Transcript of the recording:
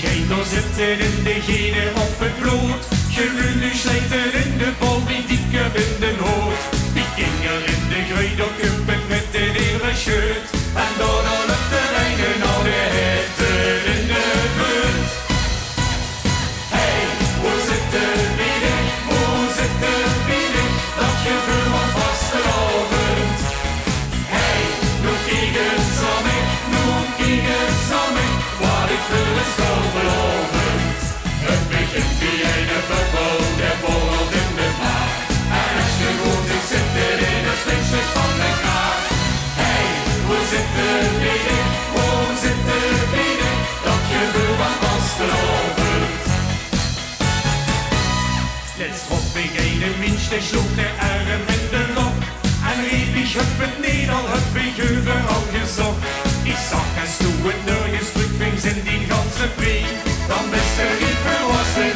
geen doorzetten in degene op het brood. Gelunde slijten in de bol, die dikke in de nood. Die ging er in de gruiderkumpen met de hele scheut. En dan al op de rijden al de hitte in de buurt. Hey, hoe zit de bieden, hoe zit de bieden, dat gevoel van vastelavond. Hey, nog kieken samen, wat ik wil is overlovend. Het begint bij een bubbel, de borrelt in de maag. En als je goed is, zit er in het flitsje van de kraag. Hey, hoe zit de bieden, hoe zit de bieden, dat gevoel van vastelovend. Let's hoppig een minste sloeg de arm in de lok. En riep ik heb het niet al, heb ik overal gezocht. Ik zag en stoe en nergens terugvings in die ganse vriend. Dan best er niet was er